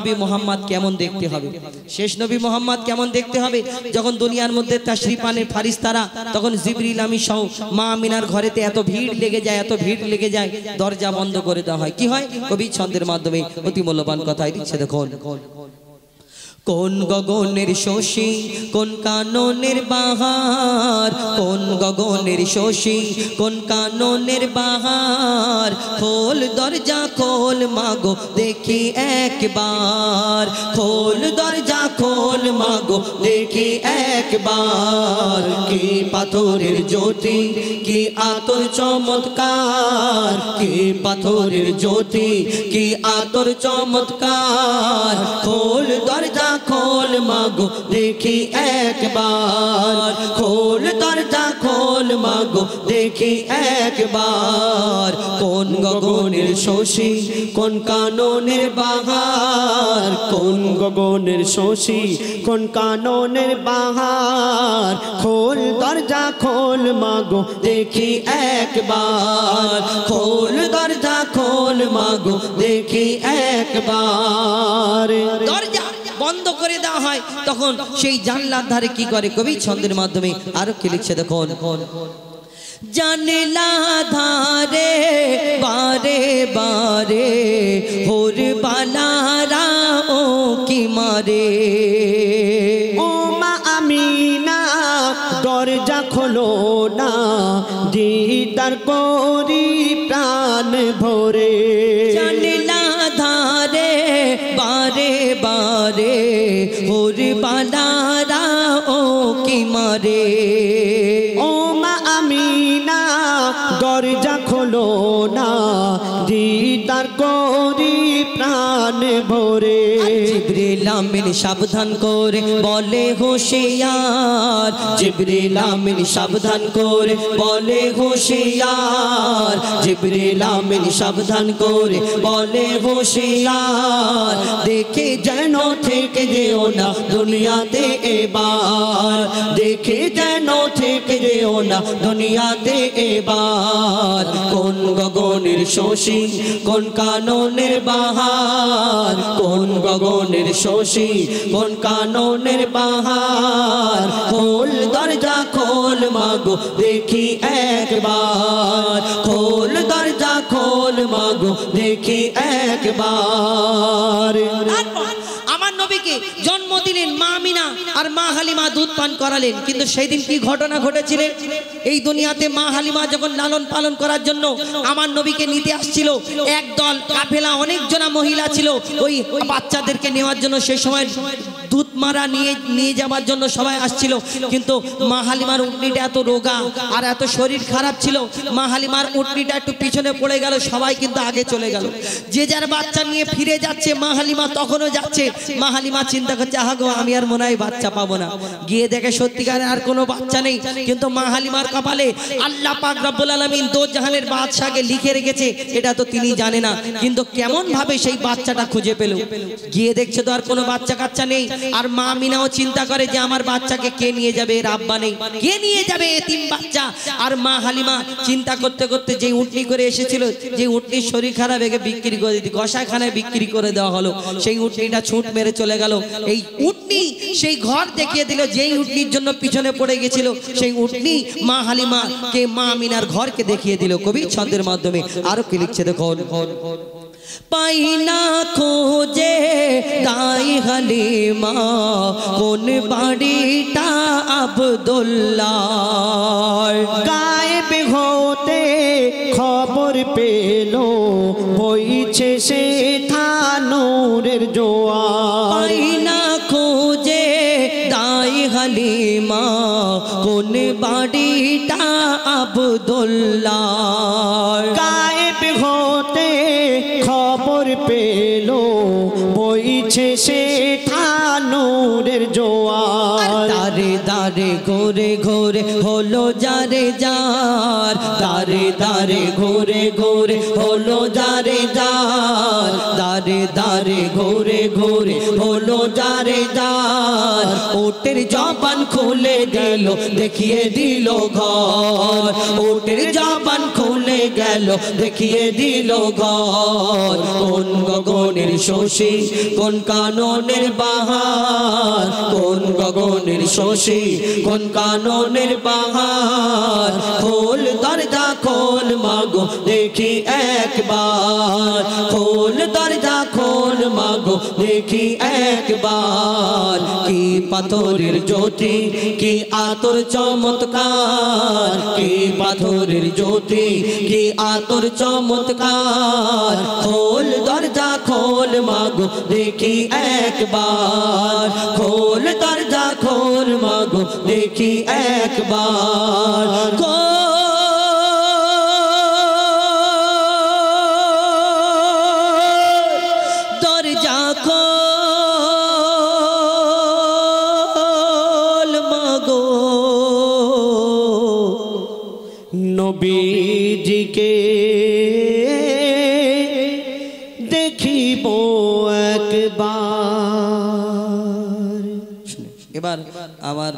নবী মোহাম্মদ কেমন দেখতে হবে, শেষ নবী মোহাম্মদ কেমন দেখতে হবে। যখন দুনিয়ার মধ্যে তাশরিফানের ফারিস্তারা, তখন জিবরিল আমিন সহ মা আমিনার ঘরেতে এত ভিড় লেগে যায়, এত ভিড় লেগে যায়, দরজা বন্ধ করে দেওয়া হয়। কি হয়? কবি ছন্দের মাধ্যমে অতি মূল্যবান কথাই দিচ্ছে। দেখুন, কোন গগনের শশী, কোন কাননের বাহার, কোন গগনের শশী, কোন কাননের বাহার, খোল দরজা খোল মাগো দেখি একবার, খোল দরজা খোল মাগো দেখি একবার। কি পাথরের জ্যোতি, কি আতর চমৎকার, কি পাথরের জ্যোতি, কি আতর চমৎকার, খোল দরজা খোল মাগো দেখি একবার, খোল দরজা খোল মাগো দেখি একবার। কোন গগনের শশী, কোন কাননের বাহার, কোন গগনের শশী, কোন কাননের বাহার, খোল দরজা খোল মাগো দেখি একবার, খোল দরজা খোল মাগো দেখি একবার। দরজা বন্ধ করে দেওয়া হয়, তখন সেই জানলার ধারে কি করে কবি ছন্দের মাধ্যমে আরো কি লিখছে। দেখুন, জানলা ধারে বারে বারে হোর বালারা ও কি মারে, ও মা আমিনা দরজা খোলো না, দিদার করি প্রাণ ভরে। জানলা ধারে বারে বারে হোর বালারা ও কি মারে, ও মা আমিনা দরজা খোলো না, দিদার করি প্রাণ ভরে। জিবরিল আমিন সাবধান করে বলে হুঁশিয়ার, জিবরিল আমিন সাবধান করে বলে হুঁশিয়ার, জিবরিল আমিন সাবধান করে বলে হুঁশিয়ার। দেখে যেন থেকে যেও না দুনিয়াতে এবার, দেখে যেন থেকে যেও না দুনিয়াতে এবার। কোন গগনের শশী, কোন কাননের বাহার, কোন গগনের শশী, কোন কাননের বাহার, খোল দরজা খোল মাগো দেখি একবার, খোল দরজা খোল মাগো দেখি একবার। আমার নবীকে জন্ম দিলেন মা আমিনা আর মা হালিমা দুধ পান করালেন, কিন্তু সেই দিন কি ঘটনা ঘটেছিলেন? এই দুনিয়াতে মা হালিমা যখন লালন পালন করার জন্য আমার নবীকে নিতে আসছিল, একদল কাফেলা অনেকজনা মহিলা ছিল ওই বাচ্চাদেরকে নেওয়ার জন্য। সেই সময় দুধ মারা নিয়ে যাওয়ার জন্য সবাই আসছিল, কিন্তু মা হালিমার উটনিটা এত রোগা আর এত শরীর খারাপ ছিল, মা হালিমার উটনিটা একটু পিছনে পড়ে গেল, সবাই কিন্তু আগে চলে গেল। যে যার বাচ্চা নিয়ে ফিরে যাচ্ছে, মা হালিমা তখনও যাচ্ছে। মা হালিমা চিন্তা করছে, আহা গো আমি আর মনে হয় বাচ্চা পাবো না। গিয়ে দেখে সত্যিকারে আর কোনো বাচ্চা নেই, কিন্তু মা হালিমার কপালে আল্লাহ পাক রব্বুল আলামিন দো জাহানের বাদশাকে লিখে রেখেছে, এটা তো তিনি জানে না, কিন্তু কেমন ভাবে সেই বাচ্চাটা খুঁজে পেল। গিয়ে দেখছে তো আর কোনো বাচ্চা কাচ্চা নেই। আর মা আমিনাও চিন্তা করে যে আমার বাচ্চাকে কে নিয়ে যাবে, এর আব্বা নেই, কে নিয়ে যাবে এতিম বাচ্চা। আর মা হালিমা চিন্তা করতে করতে যে উটনি করে এসেছিল, যে উটনির শরীর খারাপ, একে বিক্রি করে দিতে কষাইখানায় বিক্রি করে দেওয়া হলো। সেই উটনিটা ছুট মেরে চলে গেল। এই উটনি সেই ঘর দেখিয়ে দিল, যেই উটনির জন্য পিছনে পড়ে গেছিল, সেই উটনি মা হালিমা কে মা আমিনার ঘরকে দেখিয়ে দিল। কবি ছন্দের মাধ্যমে আরো কি লিখছে দেখুন, পাই না খোঁজে তাই হালিমা কোন বাড়িটা আব্দুল্লাহ, গায়েব হতে খবর পেল বইছে সে থানুরের জোয়ার। পাই না খোঁজে তাই হালিমা কোন বাড়িটা আব্দুল্লাহ, গায়েব হতে খবর পেল বইছে সে থানুরের জোয়ার। দারে দারে ঘুরে ঘুরে হলো যারে যার, দারে দারে ঘুরে ঘুরে হলো যারে যার, দারে দারে ঘুরে ঘুরে হলো যারে যার ওটের জবান খুলে দিল দেখিয়ে দিল ঘর ওটের জবান খুলে গেল দেখিয়ে দিল ঘর কোন গগনের শশী কোন কাননের বাহার কোন গগনের শশী কোন কাননের বাহার খোল দরজা খোল মাগো দেখি একবার খোল দরজা খোল মাগো দেখি একবার কি পাথরের জ্যোতি কি আতর চমৎকার কি পাথরের জ্যোতি কি আতর চমৎকার খোল দরজা খোল মাগো দেখি একবার খোল দরজা খোল মাগো দেখি একবার দরজা খোল মাগো নবীজিকে দেখিব একবার। এবার আমার